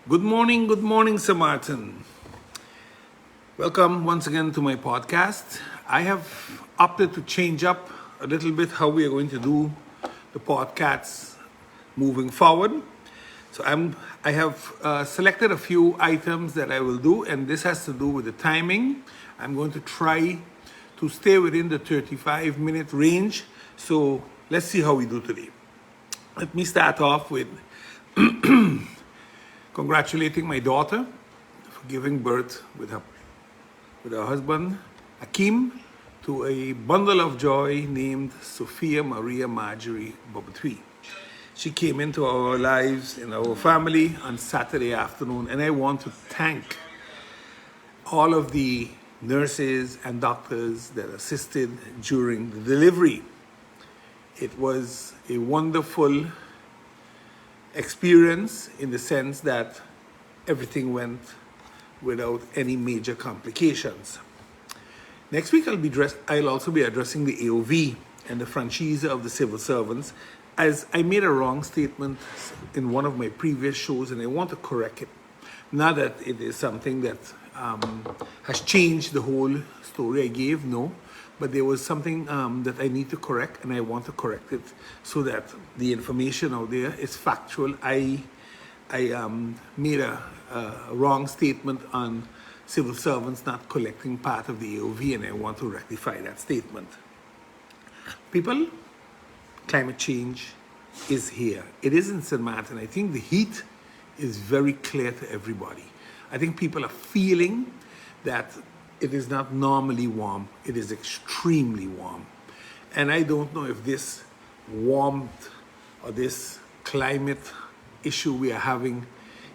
Good morning, Sir Maarten. Welcome once again to my podcast. I have opted to change up a little bit how we are going to do the podcasts moving forward. I have selected a few items that I will do, and this has to do with the timing. I'm going to try to stay within the 35-minute range. So let's see how we do today. Let me start off with congratulating my daughter for giving birth with her husband, Akim, to a bundle of joy named Sophia Maria Marjorie Bobatui. She came into our lives, in our family, on Saturday afternoon, and I want to thank all of the nurses and doctors that assisted during the delivery. It was a wonderful experience in the sense that everything went without any major complications. Next week I'll also be addressing the AOV and the franchise of the civil servants, as I made a wrong statement in one of my previous shows and I want to correct it. Not that it is something that has changed the whole story I gave, no, but there was something that I need to correct, and I want to correct it so that the information out there is factual. I made a wrong statement on civil servants not collecting part of the AOV, and I want to rectify that statement. People, climate change is here. It is in St. Maarten. I think the heat is very clear to everybody. I think people are feeling that it is not normally warm, it is extremely warm. And I don't know if this warmth or this climate issue we are having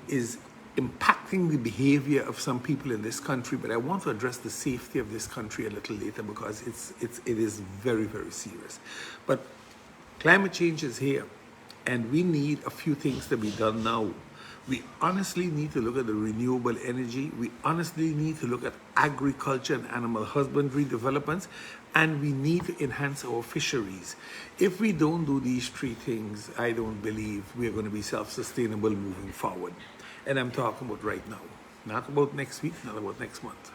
is impacting the behavior of some people in this country, but I want to address the safety of this country a little later because it is very, very serious. But climate change is here, and we need a few things to be done now. We honestly need to look at the renewable energy. We honestly need to look at agriculture and animal husbandry developments, and we need to enhance our fisheries. If we don't do these three things, I don't believe we are going to be self-sustainable moving forward. And I'm talking about right now, not about next week, not about next month.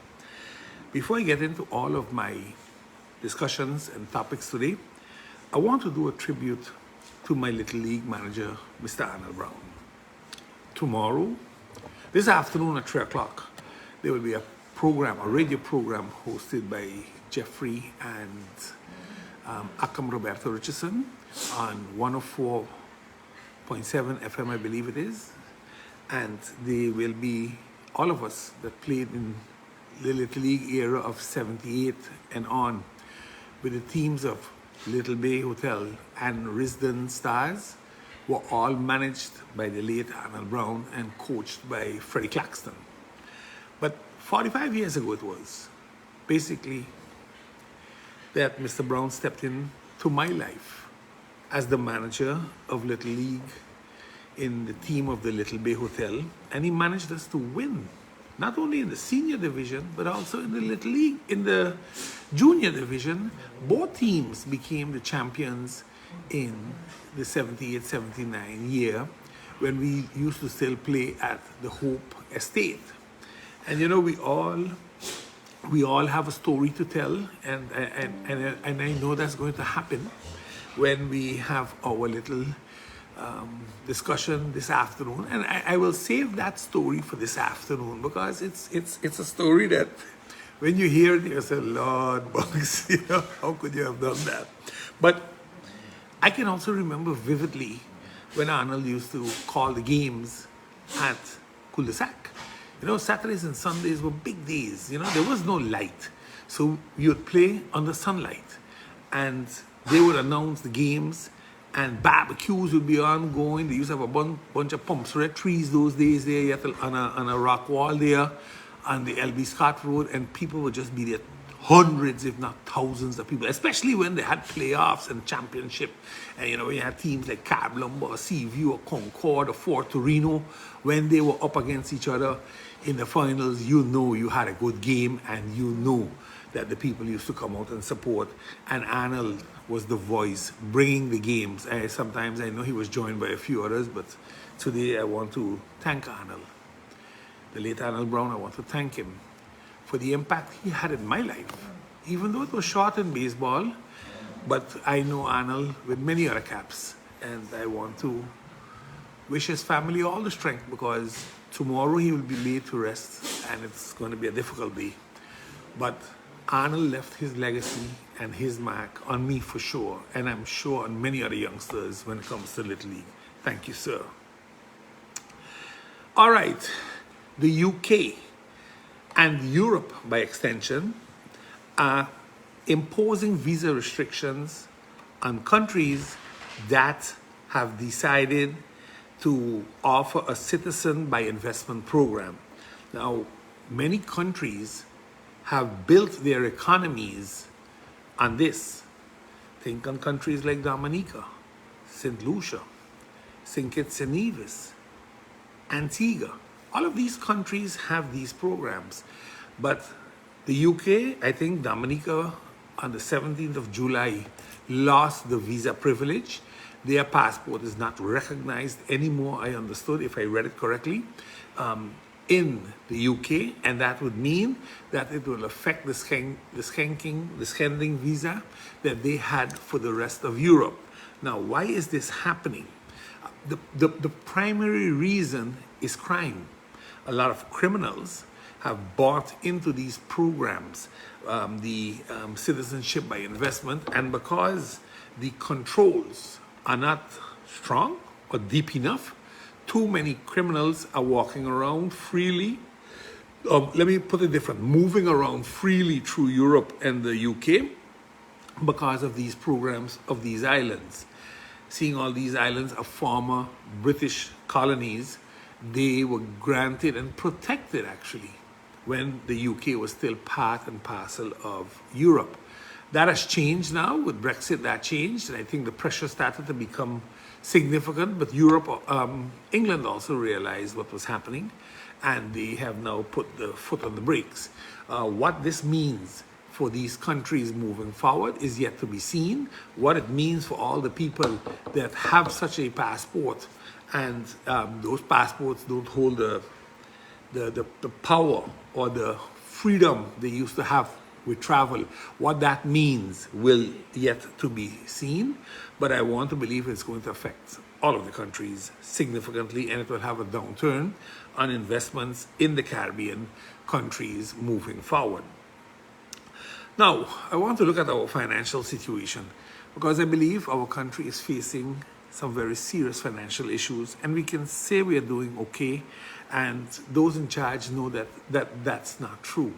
Before I get into all of my discussions and topics today, I want to do a tribute to my Little League manager, Mr. Arnold Brown. Tomorrow, this afternoon at 3 o'clock, there will be a radio program hosted by Jeffrey and Akam Roberto Richardson on 104.7 FM, I believe it is. And they will be all of us that played in the Little League era of 78 and on, with the teams of Little Bay Hotel and Risdon Stars, were all managed by the late Arnold Brown and coached by Freddie Claxton. But 45 years ago it was, basically, that Mr. Brown stepped into my life as the manager of Little League in the team of the Little Bay Hotel, and he managed us to win, not only in the senior division, but also in the Little League, in the junior division. Both teams became the champions in the 78-79 year, when we used to still play at the Hope Estate. And you know, we all have a story to tell, and I know that's going to happen when we have our little discussion this afternoon. And I will save that story for this afternoon because it's a story that when you hear it, you say, Lord Bugs, how could you have done that? But I can also remember vividly when Arnold used to call the games at Cul-de-sac. Saturdays and Sundays were big days. There was no light. So we would play under sunlight. And they would announce the games, and barbecues would be ongoing. They used to have a bunch of pumps, red trees those days there on a rock wall there on the L.B. Scott Road, and people would just be there. Hundreds, if not thousands of people, especially when they had playoffs and championship. And when you had teams like Cab Lumber or Seaview or Concord or Fort Torino, when they were up against each other in the finals, you had a good game, and that the people used to come out and support. And Arnold was the voice bringing the games. Sometimes I know he was joined by a few others, but today I want to thank Arnold the late Arnold Brown, I want to thank him for the impact he had in my life. Even though it was short in baseball, but I know Arnold with many other caps, and I want to wish his family all the strength, because tomorrow he will be laid to rest and it's going to be a difficult day. But Arnold left his legacy and his mark on me for sure, and I'm sure on many other youngsters when it comes to Little League. Thank you, sir. All right, the UK and Europe by extension are imposing visa restrictions on countries that have decided to offer a citizen by investment program. Now, many countries have built their economies on this. Think on countries like Dominica, St. Lucia, St. Kitts and Nevis, Antigua. All of these countries have these programs. But the UK, I think Dominica on the 17th of July lost the visa privilege. Their passport is not recognized anymore, I understood, if I read it correctly, in the UK, and that would mean that it will affect the schending visa that they had for the rest of Europe. Now, why is this happening? The primary reason is crime. A lot of criminals have bought into these programs, the citizenship by investment, and because the controls are not strong or deep enough, too many criminals are walking around freely. Let me put it different, moving around freely through Europe and the UK because of these programs of these islands. Seeing all these islands are former British colonies, they were granted and protected actually when the UK was still part and parcel of Europe. That has changed now. With Brexit, that changed, and I think the pressure started to become significant, but Europe, England also realized what was happening, and they have now put the foot on the brakes. What this means for these countries moving forward is yet to be seen. What it means for all the people that have such a passport, and those passports don't hold the power or the freedom they used to have with travel. What that means will yet to be seen, but I want to believe it's going to affect all of the countries significantly, and it will have a downturn on investments in the Caribbean countries moving forward. Now, I want to look at our financial situation, because I believe our country is facing some very serious financial issues, and we can say we are doing okay, and those in charge know that that's not true.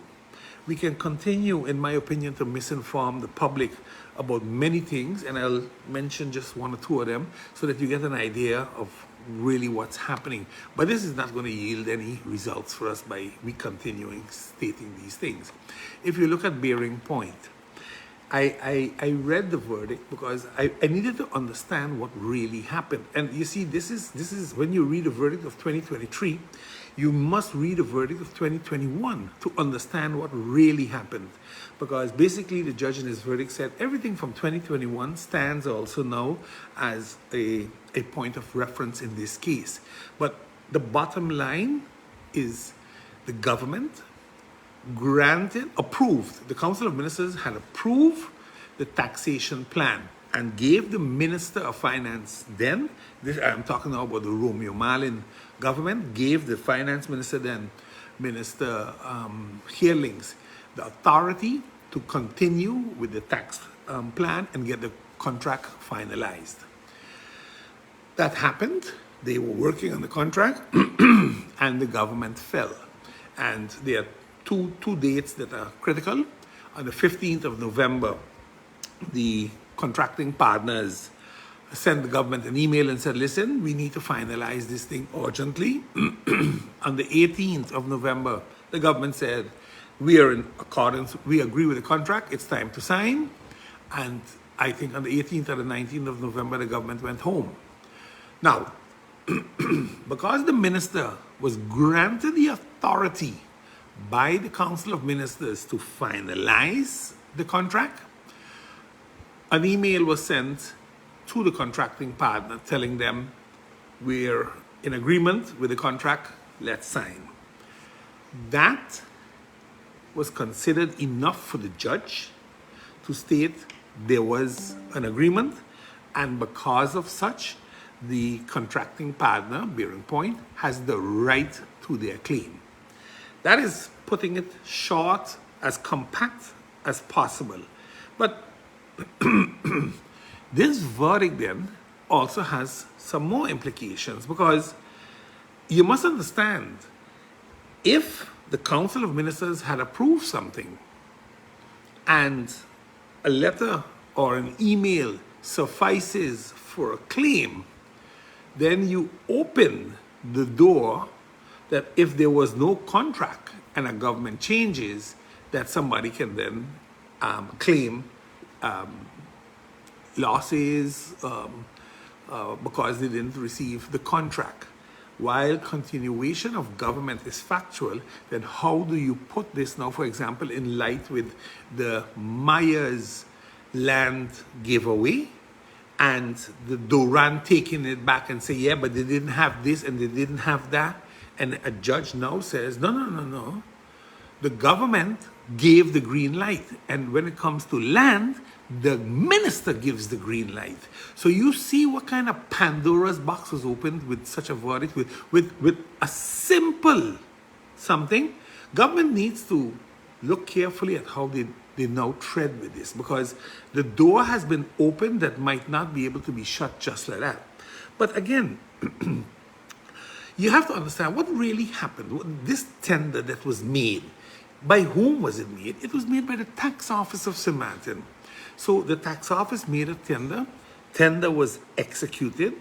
We can continue, in my opinion, to misinform the public about many things, and I'll mention just one or two of them so that you get an idea of really what's happening. But this is not going to yield any results for us by we continuing stating these things. If you look at Bearing Point, I read the verdict because I needed to understand what really happened. And you see, this is when you read the verdict of 2023, you must read the verdict of 2021 to understand what really happened. Because basically the judge in his verdict said everything from 2021 stands also now as a point of reference in this case. But the bottom line is the government approved, the Council of Ministers had approved the taxation plan and gave the Minister of Finance then, I'm talking now about the Romeo Marlin government, gave the Finance Minister then, Minister Heerlings, the authority to continue with the tax plan and get the contract finalized. That happened. They were working on the contract and the government fell. And there are two dates that are critical. On the 15th of November, the contracting partners sent the government an email and said, listen, we need to finalize this thing urgently. On the 18th of November, the government said, we are in accordance, we agree with the contract, it's time to sign. And I think on the 18th or the 19th of November, the government went home. Now, because the minister was granted the authority by the Council of Ministers to finalize the contract, an email was sent to the contracting partner telling them, we're in agreement with the contract, let's sign. That was considered enough for the judge to state there was an agreement, and because of such, the contracting partner, Bearing Point, has the right to their claim. That is putting it short, as compact as possible. But this verdict then also has some more implications, because you must understand, if the Council of Ministers had approved something and a letter or an email suffices for a claim, then you open the door that if there was no contract and a government changes, that somebody can then claim losses because they didn't receive the contract. While continuation of government is factual, then how do you put this now, for example, in light with the Myers land giveaway and the Duran taking it back and say, yeah, but they didn't have this and they didn't have that. And a judge now says, no. The government gave the green light. And when it comes to land, the minister gives the green light. So you see what kind of Pandora's box was opened with such a verdict, with a simple something. Government needs to look carefully at how they now tread with this, because the door has been opened that might not be able to be shut just like that. But again, you have to understand what really happened. This tender that was made, by whom was it made? It was made by the tax office of St. Maarten. So the tax office made a tender. Tender was executed.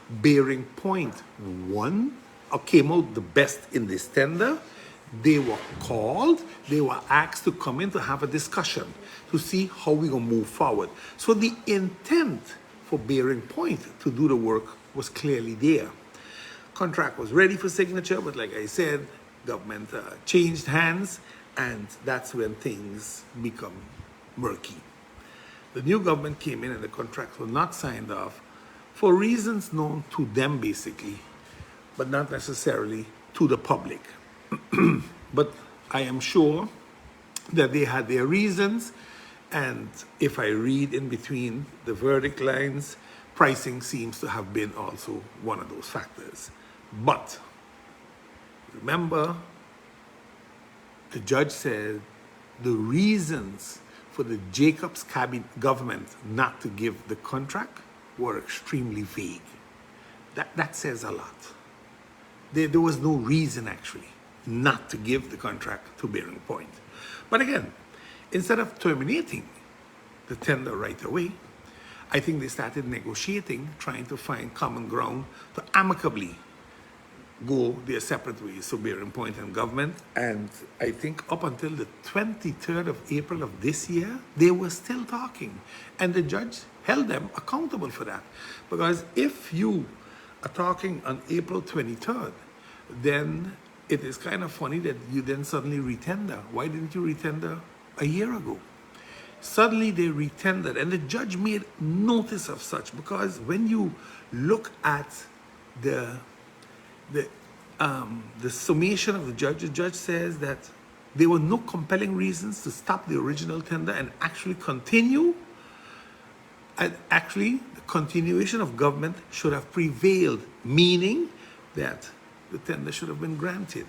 Bearing Point won or came out the best in this tender. They were called. They were asked to come in to have a discussion to see how we're going to move forward. So the intent for Bearing Point to do the work was clearly there. Contract was ready for signature, but like I said, government changed hands, and that's when things become murky. The new government came in and the contracts were not signed off for reasons known to them basically, but not necessarily to the public. But I am sure that they had their reasons, and if I read in between the verdict lines, pricing seems to have been also one of those factors. But remember, the judge said the reasons for the Jacobs cabinet government not to give the contract were extremely vague. That says a lot. There was no reason actually not to give the contract to Bearing Point. But again, instead of terminating the tender right away, I think they started negotiating, trying to find common ground to amicably go their separate ways, so Bearing Point and government. And I think up until the 23rd of April of this year, they were still talking. And the judge held them accountable for that. Because if you are talking on April 23rd, then it is kind of funny that you then suddenly retender. Why didn't you retender a year ago? Suddenly they retendered, and the judge made notice of such, because when you look at the summation of the judge says that there were no compelling reasons to stop the original tender and actually continue. And actually, the continuation of government should have prevailed, meaning that the tender should have been granted.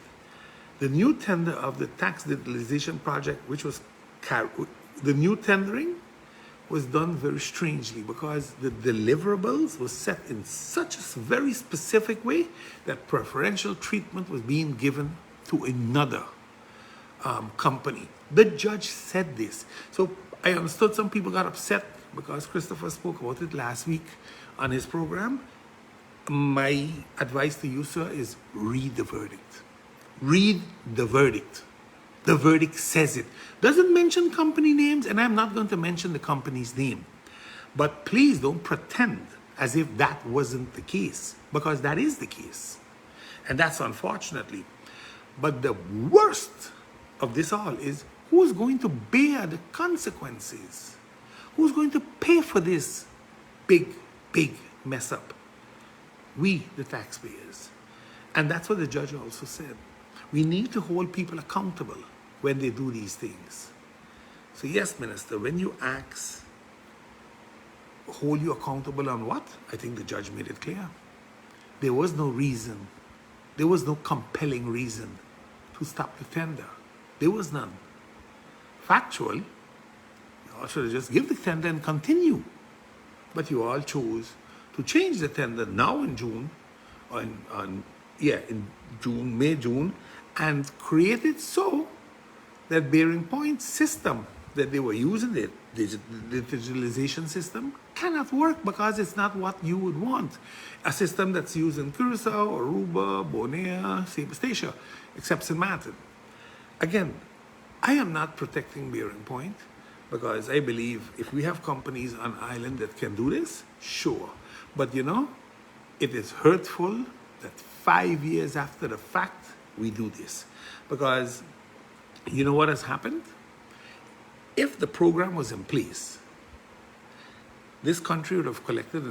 The new tender of the tax digitalization project, which was the new tendering, was done very strangely, because the deliverables was set in such a very specific way that preferential treatment was being given to another company. The judge said this. So I understood some people got upset because Christopher spoke about it last week on his program. My advice to you, sir, is read the verdict. Read the verdict. The verdict says it. Doesn't mention company names, and I'm not going to mention the company's name. But please don't pretend as if that wasn't the case, because that is the case. And that's unfortunately. But the worst of this all is, who's going to bear the consequences? Who's going to pay for this big mess up? We, the taxpayers. And that's what the judge also said. We need to hold people accountable when they do these things. So yes, Minister, when you ask, hold you accountable on what? I think the judge made it clear. There was no reason, there was no compelling reason to stop the tender. There was none. Factual, you all should have just give the tender and continue. But you all chose to change the tender now in June, in June, May, June, and create it so that bearing point system that they were using, the digitalization system, cannot work because it's not what you would want. A system that's used in Curacao, Aruba, Bonaire, Saint Eustatia, except St. Maarten. Again, I am not protecting bearing point because I believe if we have companies on island that can do this, sure. But you know, it is hurtful that 5 years after the fact, we do this. Because you know what has happened? If the program was in place, this country would have collected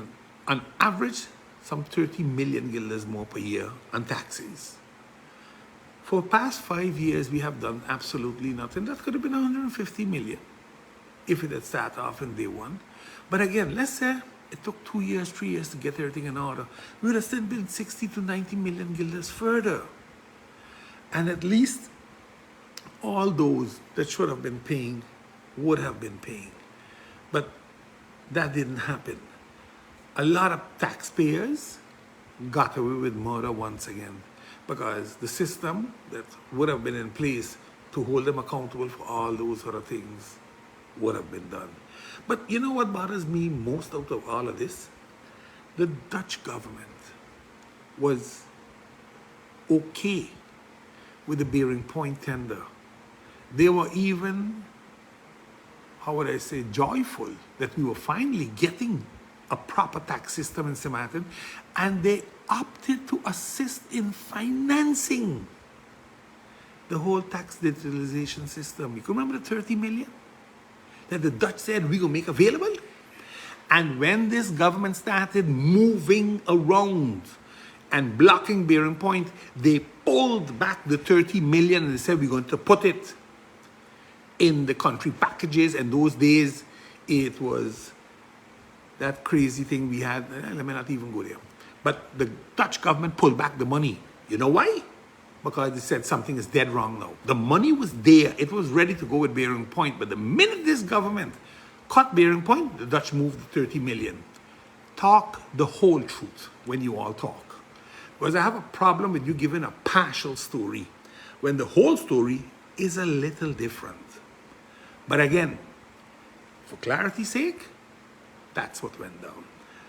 on average some 30 million guilders more per year on taxes. For the past 5 years, we have done absolutely nothing. That could have been 150 million if it had started off in day one. But again, let's say it took 2 years, 3 years to get everything in order. We would have still been 60 to 90 million guilders further. And at least all those that should have been paying would have been paying. But that didn't happen. A lot of taxpayers got away with murder once again because the system that would have been in place to hold them accountable for all those sort of things would have been done. But you know what bothers me most out of all of this? The Dutch government was okay with the bearing point tender. They were even, how would I say, joyful that we were finally getting a proper tax system in St. Maarten, and they opted to assist in financing the whole tax digitalization system. You can remember the 30 million that the Dutch said we will make available? And when this government started moving around and blocking bearing point, they pulled back the 30 million and they said we're going to put it in the country packages. And those days it was that crazy thing we had. Let me not even go there. But the Dutch government pulled back the money. You know why? Because they said something is dead wrong now. The money was there. It was ready to go with bearing point. But the minute this government cut bearing point, the Dutch moved the 30 million. Talk the whole truth when you all talk. Because I have a problem with you giving a partial story when the whole story is a little different. But again, for clarity's sake, that's what went down.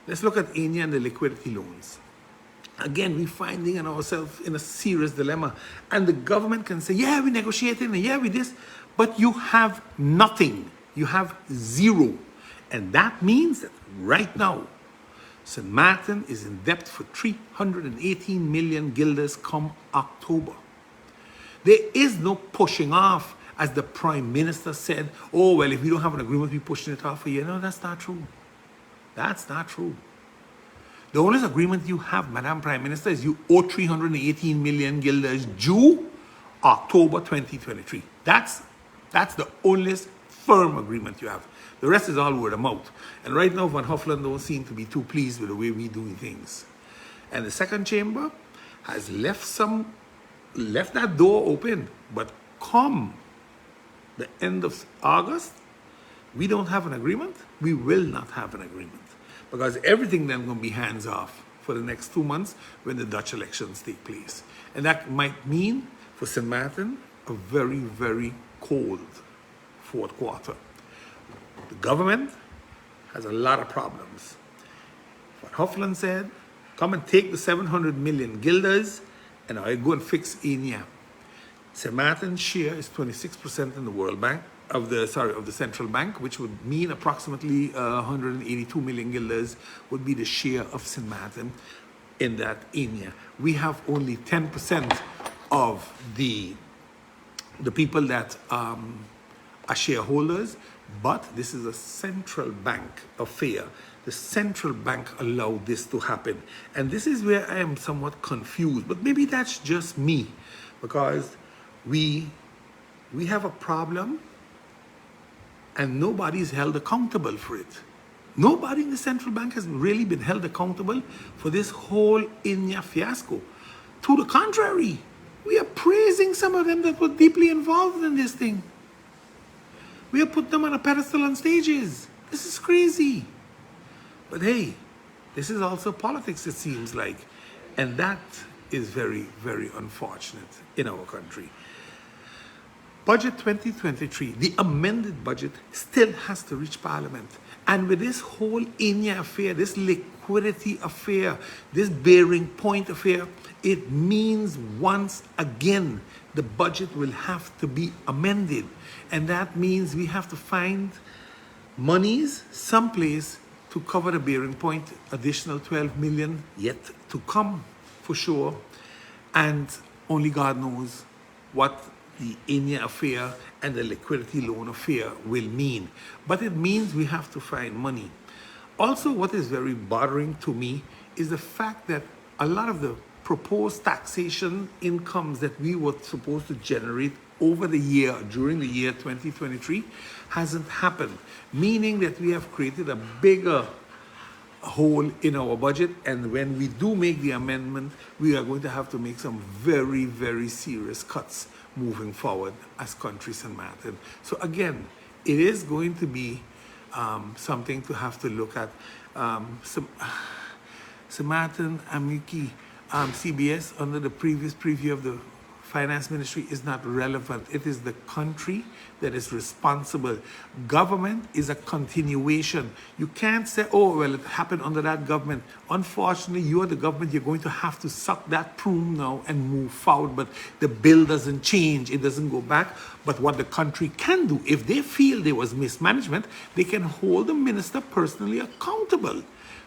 Let's look at Enya and the liquidity loans. Again, we're finding ourselves in a serious dilemma. And the government can say, yeah, we're negotiating, and yeah, we this. But you have nothing. You have zero. And that means that right now, St. Maarten is in debt for 318 million guilders come October. There is no pushing off, as the Prime Minister said, oh, well, if we don't have an agreement, we're pushing it off for a year. No, that's not true. That's not true. The only agreement you have, Madam Prime Minister, is you owe 318 million guilders due October 2023. That's the only firm agreement you have. The rest is all word of mouth. And right now, Van Huffelen don't seem to be too pleased with the way we're doing things. And the second chamber has left that door open. But come the end of August, we don't have an agreement. We will not have an agreement. Because everything then going to be hands off for the next 2 months when the Dutch elections take place. And that might mean for St. Maarten a very, very cold fourth quarter. The government has a lot of problems. What Huffelen said, come and take the 700 million guilders and I go and fix Enya. St. Maarten's share is 26% in the World Bank, of the central bank, which would mean approximately 182 million guilders would be the share of St. Maarten in that Enya. We have only 10% of the people that are shareholders, but this is a central bank affair. The central bank allowed this to happen. And this is where I am somewhat confused, but maybe that's just me. because we have a problem and nobody's held accountable for it. Nobody in the central bank has really been held accountable for this whole Inya fiasco. To the contrary, we are praising some of them that were deeply involved in this thing. We have put them on a pedestal on stages. This is crazy. But hey, this is also politics, it seems like. And that is very, very unfortunate in our country. Budget 2023, the amended budget, still has to reach Parliament. And with this whole Inya affair, this liquidity affair, this bearing point affair, it means once again the budget will have to be amended. And that means we have to find monies someplace to cover the bearing point, additional 12 million yet to come for sure. And only God knows what the Inya affair and the liquidity loan affair will mean. But it means we have to find money. Also, what is very bothering to me is the fact that a lot of the proposed taxation incomes that we were supposed to generate over the year, during the year 2023, hasn't happened. Meaning that we have created a bigger hole in our budget, and when we do make the amendment, we are going to have to make some very, very serious cuts moving forward as country St. Maarten. So again, it is going to be something to have to look at. St. Maarten, Amiki, CBS, under the previous preview of the Finance Ministry, is not relevant. It is the country that is responsible. Government is a continuation. You can't say, oh, well, it happened under that government. Unfortunately, you are the government. You're going to have to suck that prune now and move forward. But the bill doesn't change. It doesn't go back. But what the country can do, if they feel there was mismanagement, they can hold the minister personally accountable.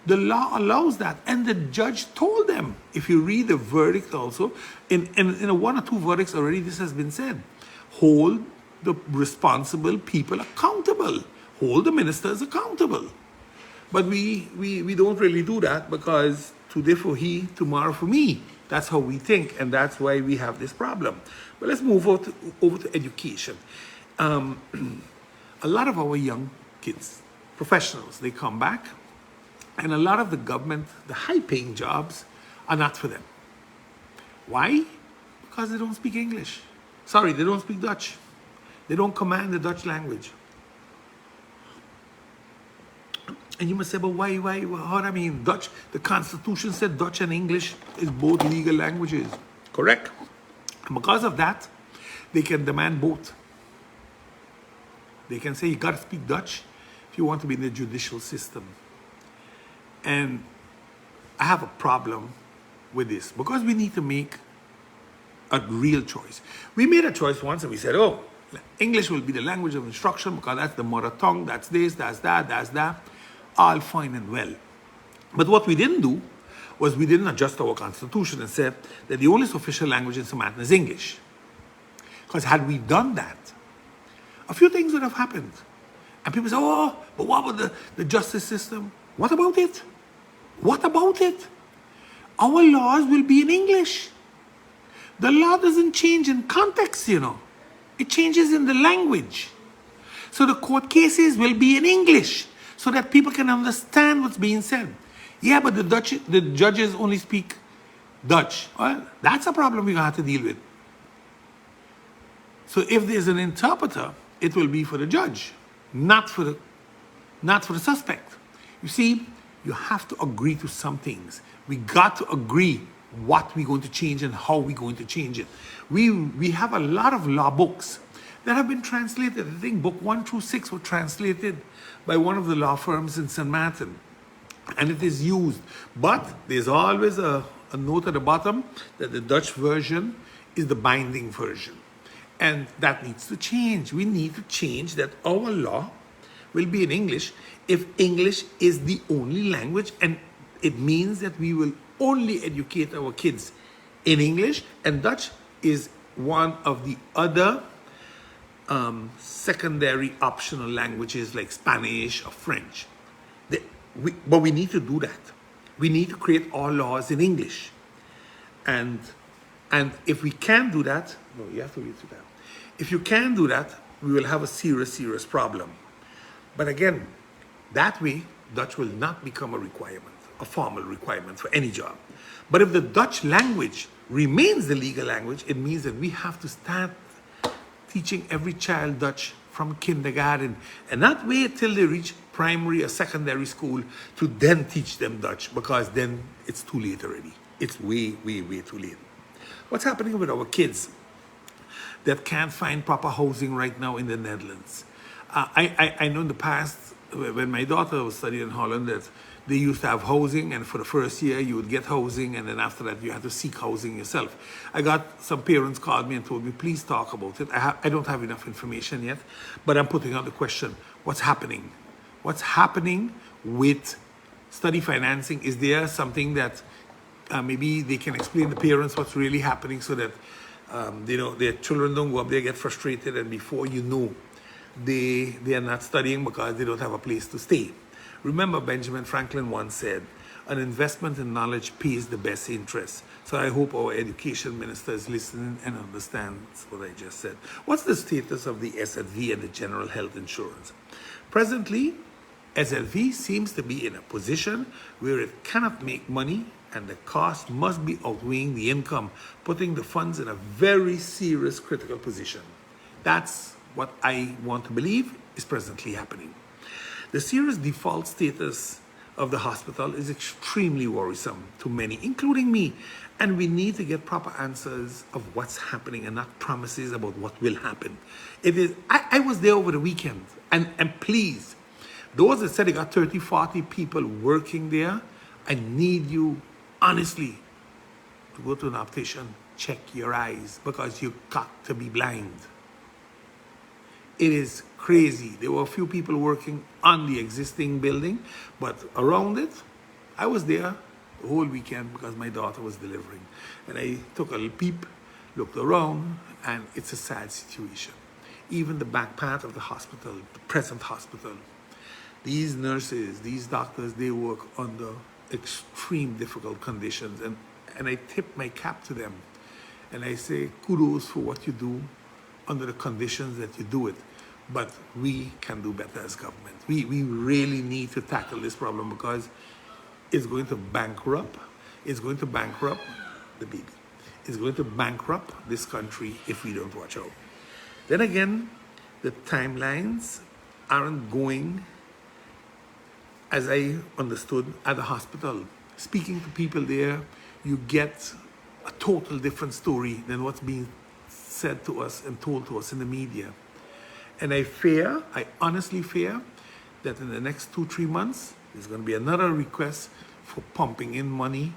The law allows that, and the judge told them. If you read the verdict also, in one or two verdicts already, this has been said. Hold the responsible people accountable. Hold the ministers accountable. But we don't really do that, because today for he, tomorrow for me. That's how we think, and that's why we have this problem. But let's move over to education. A lot of our young kids, professionals, they come back, and a lot of the government, the high-paying jobs, are not for them. Why? Because they don't speak English. Sorry, they don't speak Dutch. They don't command the Dutch language. And you must say, but why? How do I mean? Dutch, the Constitution said Dutch and English is both legal languages. Correct? And because of that, they can demand both. They can say, you got to speak Dutch if you want to be in the judicial system. And I have a problem with this, because we need to make a real choice. We made a choice once and we said, oh, English will be the language of instruction because that's the mother tongue, that's this, that's that. All fine and well. But what we didn't do was we didn't adjust our constitution and said that the only official language in St. Maarten is English. Because had we done that, a few things would have happened. And people say, oh, but what about the justice system? What about it? What about it? Our laws will be in English. The law doesn't change in context, you know. It changes in the language. So the court cases will be in English so that people can understand what's being said. Yeah, but the judges only speak Dutch. Well, that's a problem we're going to have to deal with. So if there's an interpreter, it will be for the judge, not for the suspect. You see, you have to agree to some things. We got to agree what we're going to change and how we're going to change it. We have a lot of law books that have been translated. I think book 1 through 6 were translated by one of the law firms in St. Maarten. And it is used. But there's always a note at the bottom that the Dutch version is the binding version. And that needs to change. We need to change that our law will be in English if English is the only language, and it means that we will only educate our kids in English, and Dutch is one of the other secondary optional languages like Spanish or French. But we need to do that. We need to create all laws in English. And And if we can do that, no, you have to read through that. If you can do that, we will have a serious, serious problem. But again, that way, Dutch will not become a requirement, a formal requirement for any job. But if the Dutch language remains the legal language, it means that we have to start teaching every child Dutch from kindergarten and not wait till they reach primary or secondary school to then teach them Dutch, because then it's too late already. It's way, way, way too late. What's happening with our kids that can't find proper housing right now in the Netherlands? I know in the past, when my daughter was studying in Holland, that they used to have housing, and for the first year you would get housing, and then after that you had to seek housing yourself. I got some parents called me and told me, please talk about it. I don't have enough information yet, but I'm putting out the question, what's happening? What's happening with study financing? Is there something that maybe they can explain to parents what's really happening, so that their children don't go up there, get frustrated, and before you know, they are not studying because they don't have a place to stay. Remember, Benjamin Franklin once said, an investment in knowledge pays the best interest. So I hope our education minister is listening and understands what I just said. What's the status of the SLV and the general health insurance? Presently, SLV seems to be in a position where it cannot make money, and the cost must be outweighing the income, putting the funds in a very serious critical position. That's what I want to believe is presently happening. The serious default status of the hospital is extremely worrisome to many, including me, and we need to get proper answers of what's happening and not promises about what will happen. It is. I was there over the weekend, and please, those that said they got 30, 40 people working there, I need you, honestly, to go to an optician, check your eyes, because you got to be blind. It is crazy. There were a few people working on the existing building, but around it, I was there the whole weekend because my daughter was delivering. And I took a little peep, looked around, and it's a sad situation. Even the back part of the hospital, the present hospital, these nurses, these doctors, they work under extreme difficult conditions. And I tip my cap to them. And I say, kudos for what you do under the conditions that you do it. But we can do better as government. We really need to tackle this problem, because it's going to bankrupt. It's going to bankrupt the baby. It's going to bankrupt this country if we don't watch out. Then again, the timelines aren't going as I understood at the hospital. Speaking to people there, you get a total different story than what's being said to us and told to us in the media. And I honestly fear that in the next 2-3 months, there's going to be another request for pumping in money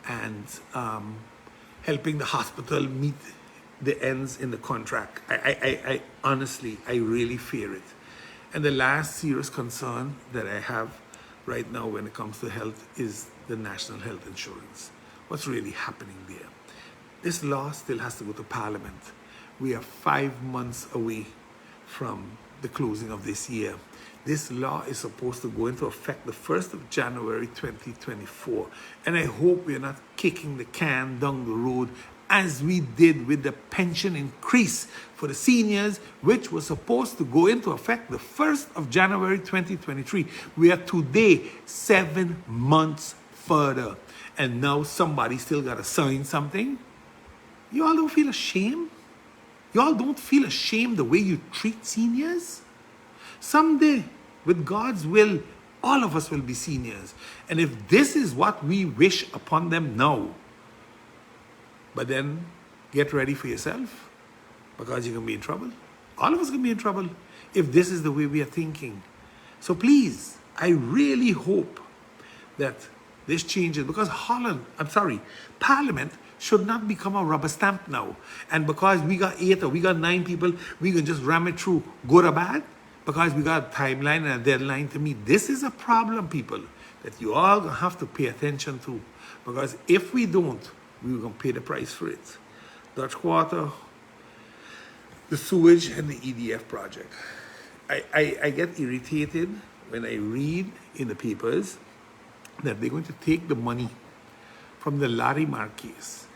and helping the hospital meet the ends in the contract. I honestly, I really fear it. And the last serious concern that I have right now when it comes to health is the national health insurance. What's really happening there? This law still has to go to Parliament. We are 5 months away from the closing of this year. This law is supposed to go into effect the 1st of January 2024. And I hope we are not kicking the can down the road as we did with the pension increase for the seniors, which was supposed to go into effect the 1st of January 2023. We are today 7 months further. And now somebody still got to sign something. You all don't feel ashamed? You all don't feel ashamed the way you treat seniors? Someday, with God's will, all of us will be seniors. And if this is what we wish upon them now, but then get ready for yourself, because you're going to be in trouble. All of us are going to be in trouble if this is the way we are thinking. So please, I really hope that this changes, because Parliament should not become a rubber stamp now. And because we got 8 or we got 9 people, we can just ram it through, good or bad, because we got a timeline and a deadline to meet. This is a problem, people, that you all have to pay attention to. Because if we don't, we're going to pay the price for it. Dutch Quarter, the sewage, and the EDF project. I get irritated when I read in the papers that they're going to take the money from the Larimar case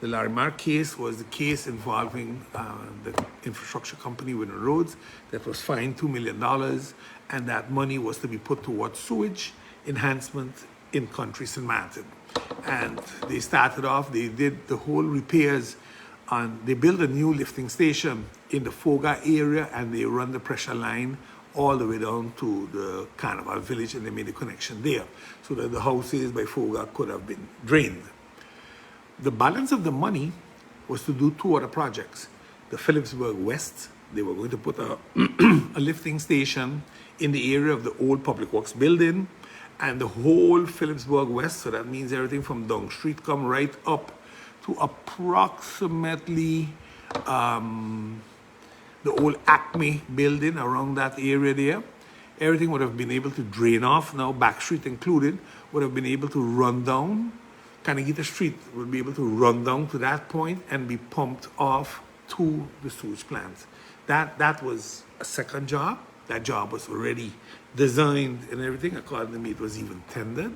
The Larimar case was the case involving the infrastructure company with the roads that was fined $2 million, and that money was to be put towards sewage enhancement in country St. Maarten. And they started off, they did the whole repairs they built a new lifting station in the Foga area, and they run the pressure line all the way down to the Carnival Village, and they made a connection there so that the houses by Foga could have been drained. The balance of the money was to do two other projects. The Phillipsburg West, they were going to put a lifting station in the area of the old Public Works building, and the whole Phillipsburg West, so that means everything from Dong Street come right up to approximately the old Acme building around that area there. Everything would have been able to drain off, now Back Street included, would have been able to run down. Canagita Street would be able to run down to that point and be pumped off to the sewage plant. That was a second job. That job was already designed and everything. According to me, it was even tendered.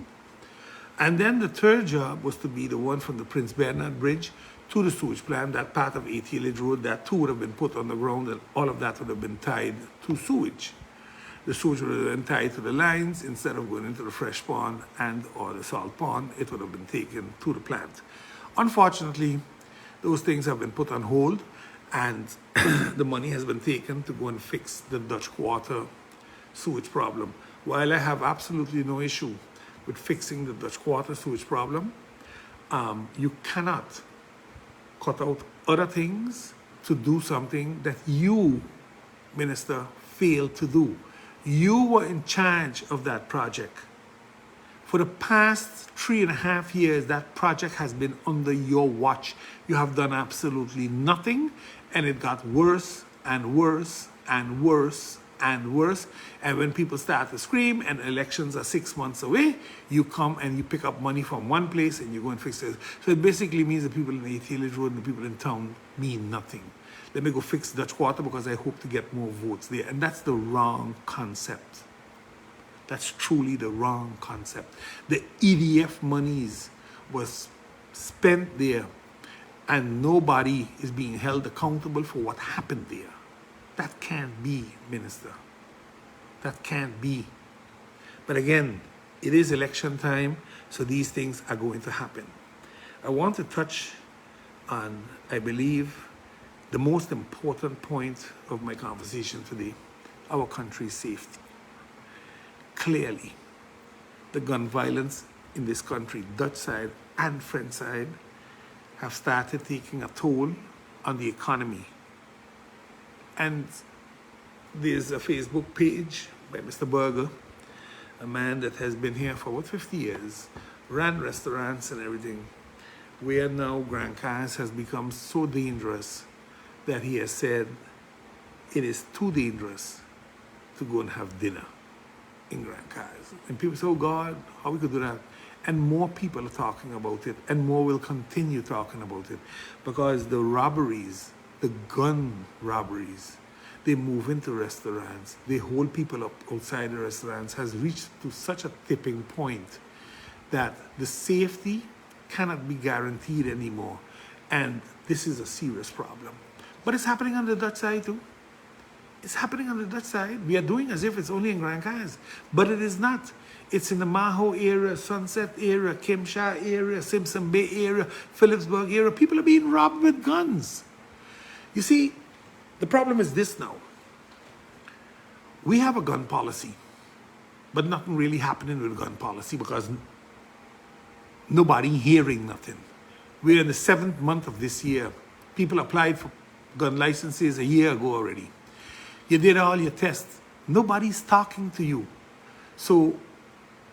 And then the third job was to be the one from the Prince Bernard Bridge to the sewage plant. That part of 80 Village Road, that too would have been put on the ground, and all of that would have been tied to sewage. The sewage would have been tied to the lines. Instead of going into the fresh pond and or the salt pond, it would have been taken to the plant. Unfortunately, those things have been put on hold, and the money has been taken to go and fix the Dutch Quarter sewage problem. While I have absolutely no issue with fixing the Dutch Quarter sewage problem, you cannot cut out other things to do something that you, Minister, failed to do. You were in charge of that project. For the past 3.5 years, that project has been under your watch. You have done absolutely nothing, and it got worse and worse and worse and worse. And when people start to scream and elections are 6 months away, you come and you pick up money from one place and you go and fix it. So it basically means the people in 80 Village Road and the people in town mean nothing. Let me go fix Dutch Quarter because I hope to get more votes there. And that's the wrong concept. That's truly the wrong concept. The EDF monies was spent there, and nobody is being held accountable for what happened there. That can't be, Minister. That can't be. But again, it is election time, so these things are going to happen. I want to touch on, I believe, the most important point of my conversation today: our country's safety. Clearly, the gun violence in this country, Dutch side and French side, have started taking a toll on the economy. And there's a Facebook page by Mr. Berger, a man that has been here for about 50 years, ran restaurants and everything, where now Grand Cars has become so dangerous that he has said it is too dangerous to go and have dinner in Grand Cars. And people say, oh God, how we could do that? And more people are talking about it, and more will continue talking about it, because the robberies, the gun robberies, they move into restaurants, they hold people up outside the restaurants, has reached to such a tipping point that the safety cannot be guaranteed anymore. And this is a serious problem. But it's happening on the Dutch side too. It's happening on the Dutch side. We are doing as if it's only in Grand Cars, but it is not. It's in the Maho area, Sunset area, Kimsha area, Simpson Bay area, Phillipsburg area. People are being robbed with guns. You see, the problem is this now. We have a gun policy, but nothing really happening with gun policy because nobody hearing nothing. We're in the 7th month of this year. People applied for gun licenses a year ago already. You did all your tests. Nobody's talking to you. So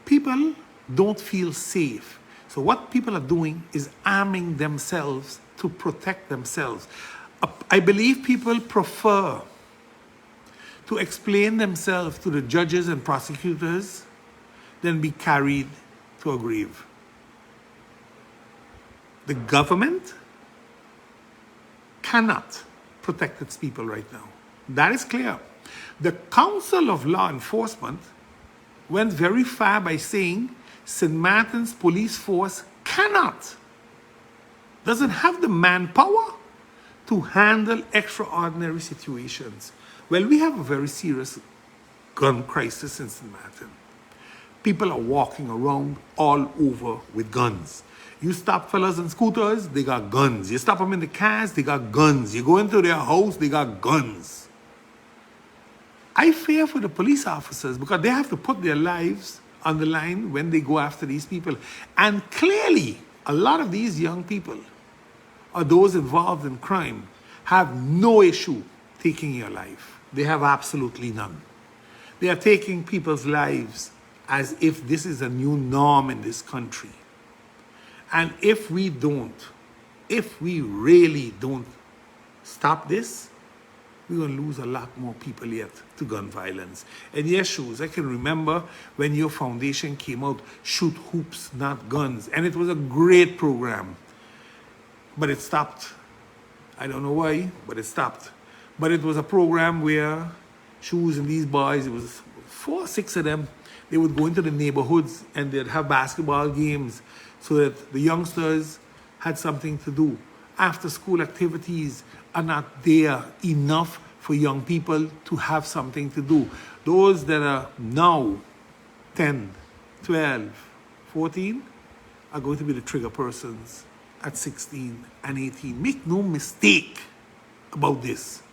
people don't feel safe. So what people are doing is arming themselves to protect themselves. I believe people prefer to explain themselves to the judges and prosecutors than be carried to a grave. The government cannot protect its people right now. That is clear. The Council of Law Enforcement went very far by saying St. Martin's police force cannot. doesn't have the manpower to handle extraordinary situations. Well, we have a very serious gun crisis in St. Maarten. People are walking around all over with guns. You stop fellas on scooters, they got guns. You stop them in the cars, they got guns. You go into their house, they got guns. I fear for the police officers because they have to put their lives on the line when they go after these people. And clearly, a lot of these young people or those involved in crime have no issue taking your life. They have absolutely none. They are taking people's lives as if this is a new norm in this country. And if we really don't stop this, we're going to lose a lot more people yet to gun violence. And yes, Shoes, I can remember when your foundation came out, Shoot Hoops, Not Guns. And it was a great program. But it stopped. I don't know why, but it stopped. But it was a program where Shoes and these boys, it was 4 or 6 of them, they would go into the neighborhoods and they'd have basketball games so that the youngsters had something to do. After school activities are not there enough for young people to have something to do. Those that are now 10, 12, 14 are going to be the trigger persons at 16 and 18. Make no mistake about this.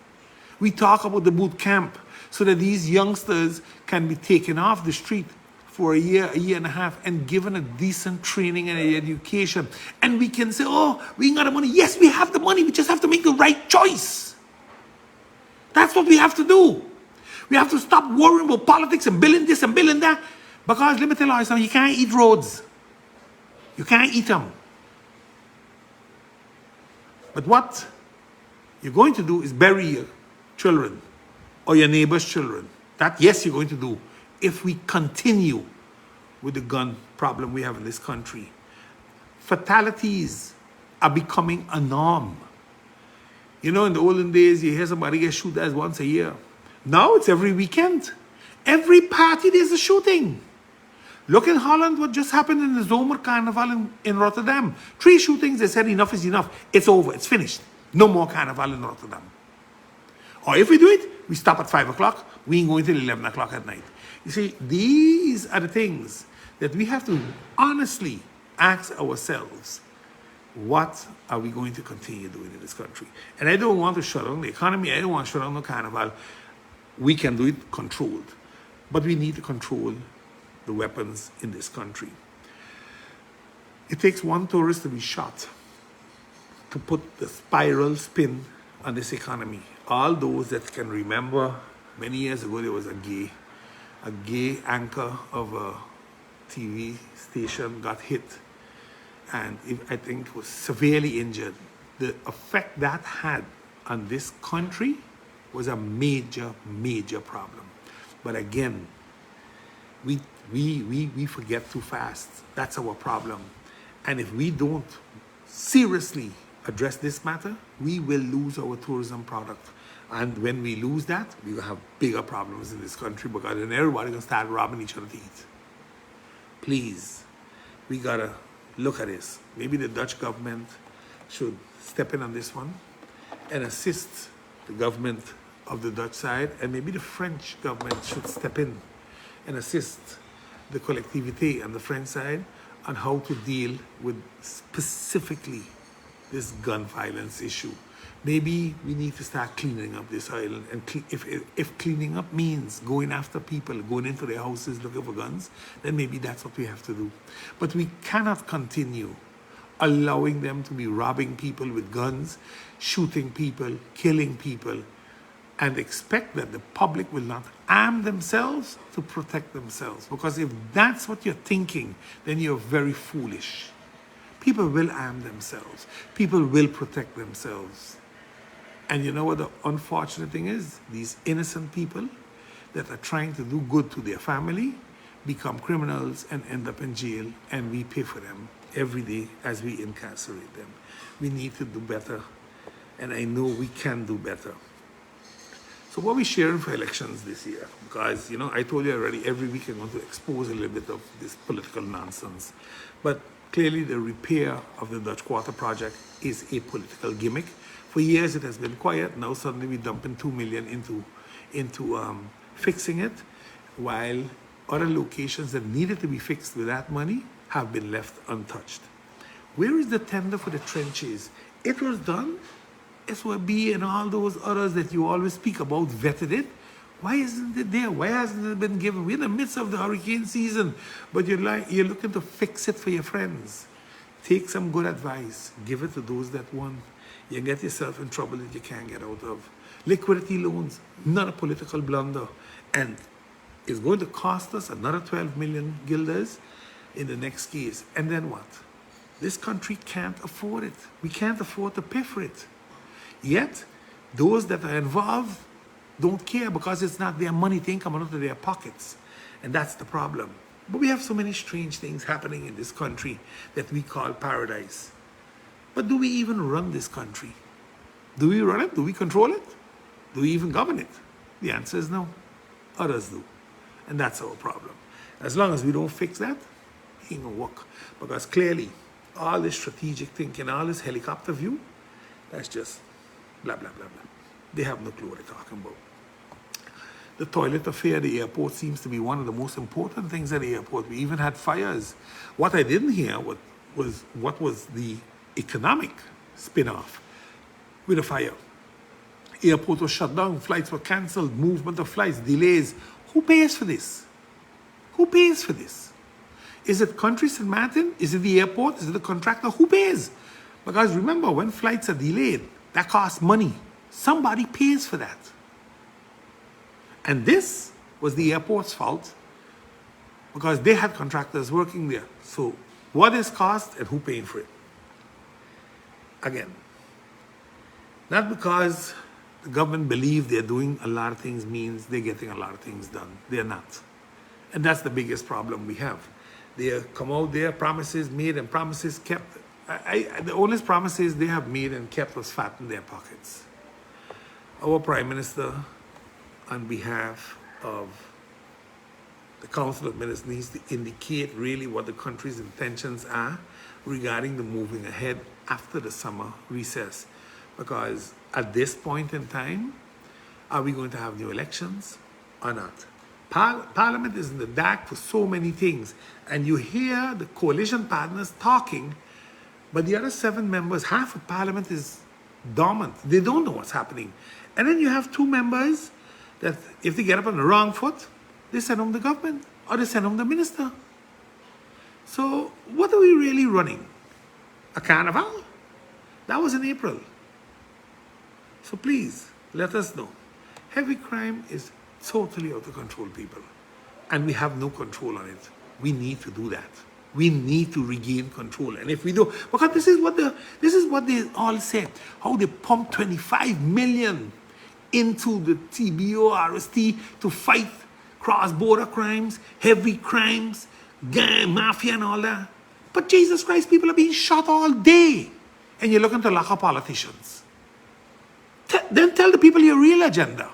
We talk about the boot camp so that these youngsters can be taken off the street for a year and a half, and given a decent training and education. And we can say, oh, we ain't got the money. Yes, we have the money. We just have to make the right choice. That's what we have to do. We have to stop worrying about politics and building this and building that. Because let me tell you something, you can't eat roads. You can't eat them. But what you're going to do is bury your children or your neighbor's children. That, yes, you're going to do if we continue with the gun problem we have in this country. Fatalities are becoming a norm. You know, in the olden days, you hear somebody get shot as once a year. Now it's every weekend. Every party there's a shooting. Look in Holland what just happened in the Zomer Carnival in Rotterdam. 3 shootings, they said enough is enough. It's over, it's finished. No more carnival in Rotterdam. Or if we do it, we stop at 5 o'clock. We ain't going till 11 o'clock at night. You see, these are the things that we have to honestly ask ourselves. What are we going to continue doing in this country? And I don't want to shut down the economy. I don't want to shut down the carnival. We can do it controlled. But we need to control the weapons in this country. It takes one tourist to be shot to put the spiral spin on this economy. All those that can remember, many years ago there was a gay anchor of a TV station got hit, and I think was severely injured. The effect that had on this country was a major, major problem. But again, we forget too fast. That's our problem. And if we don't seriously address this matter, we will lose our tourism product. And when we lose that, we will have bigger problems in this country because then everybody's going to start robbing each other to eat. Please, we got to look at this. Maybe the Dutch government should step in on this one and assist the government of the Dutch side, and maybe the French government should step in and assist the collectivité on the French side on how to deal with specifically this gun violence issue. Maybe we need to start cleaning up this island. And if cleaning up means going after people, going into their houses looking for guns, then maybe that's what we have to do. But we cannot continue allowing them to be robbing people with guns, shooting people, killing people, and expect that the public will not arm themselves to protect themselves. Because if that's what you're thinking, then you're very foolish. People will arm themselves. People will protect themselves. And you know what the unfortunate thing is? These innocent people that are trying to do good to their family become criminals and end up in jail, and we pay for them every day as we incarcerate them. We need to do better, and I know we can do better. So what are we sharing for elections this year? Because, you know, I told you already, every week I'm going to expose a little bit of this political nonsense. But Clearly, the repair of the Dutch Quarter project is a political gimmick. For years, it has been quiet. Now, suddenly, we're dumping $2 million into fixing it, while other locations that needed to be fixed with that money have been left untouched. Where is the tender for the trenches? It was done. SOB and all those others that you always speak about vetted it. Why isn't it there? Why hasn't it been given? We're in the midst of the hurricane season, but you're looking to fix it for your friends. Take some good advice. Give it to those that want. You get yourself in trouble that you can't get out of. Liquidity loans, not a political blunder. And it's going to cost us another 12 million guilders in the next case. And then what? This country can't afford it. We can't afford to pay for it. Yet, those that are involved don't care because it's not their money to come out of their pockets. And that's the problem. But we have so many strange things happening in this country that we call paradise. But do we even run this country? Do we run it? Do we control it? Do we even govern it? The answer is no. Others do. And that's our problem. As long as we don't fix that, it ain't gonna work. Because clearly, all this strategic thinking, all this helicopter view, that's just blah, blah, blah, blah. They have no clue what they're talking about. The toilet affair at the airport seems to be one of the most important things at the airport. We even had fires. What I didn't hear was what was the economic spin-off with the fire. Airport was shut down, flights were cancelled, movement of flights, delays. Who pays for this? Who pays for this? Is it country St. Maarten? Is it the airport? Is it the contractor? Who pays? Because remember, when flights are delayed, that costs money. Somebody pays for that. And this was the airport's fault because they had contractors working there. So what is cost and who paying for it? Again, not because the government believes they're doing a lot of things means they're getting a lot of things done. They're not. And that's the biggest problem we have. They come out there, promises made and promises kept. The only promises they have made and kept was fat in their pockets. Our Prime Minister, on behalf of the Council of Ministers, needs to indicate really what the country's intentions are regarding the moving ahead after the summer recess. Because at this point in time, are we going to have new elections or not? Parliament is in the dark for so many things. And you hear the coalition partners talking, but the other 7 members, half of Parliament is dormant. They don't know what's happening. And then you have 2 members that if they get up on the wrong foot, they send home the government or they send home the minister. So what are we really running? A carnival? That was in April. So please, let us know. Heavy crime is totally out of control, people. And we have no control on it. We need to do that. We need to regain control. And if we do, because this is what they all say, how they pump 25 million into the TBO, RST to fight cross-border crimes, heavy crimes, gang, mafia and all that. But Jesus Christ, people are being shot all day. And you're looking to lock up politicians. Then tell the people your real agenda.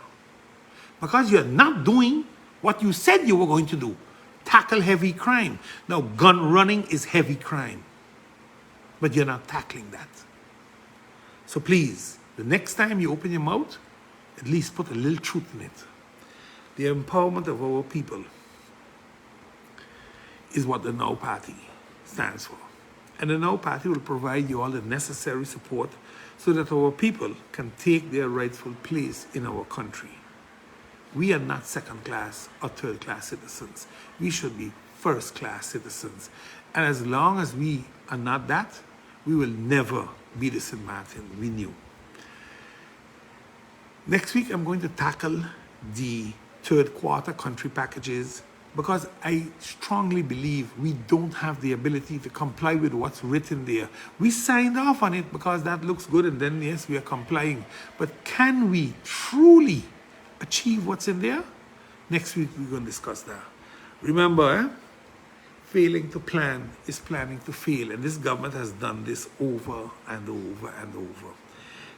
Because you're not doing what you said you were going to do. Tackle heavy crime. Now, gun running is heavy crime. But you're not tackling that. So please, the next time you open your mouth, at least put a little truth in it. The empowerment of our people is what the Now Party stands for. And the Now Party will provide you all the necessary support so that our people can take their rightful place in our country. We are not second-class or third-class citizens. We should be first-class citizens. And as long as we are not that, we will never be the St. Maarten we knew. Next week, I'm going to tackle the third quarter country packages because I strongly believe we don't have the ability to comply with what's written there. We signed off on it because that looks good and then, yes, we are complying. But can we truly achieve what's in there? Next week, we're going to discuss that. Remember, failing to plan is planning to fail. And this government has done this over and over and over.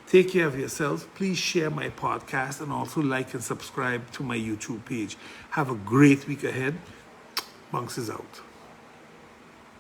Take care of yourselves. Please share my podcast and also like and subscribe to my YouTube page. Have a great week ahead. Bunks is out.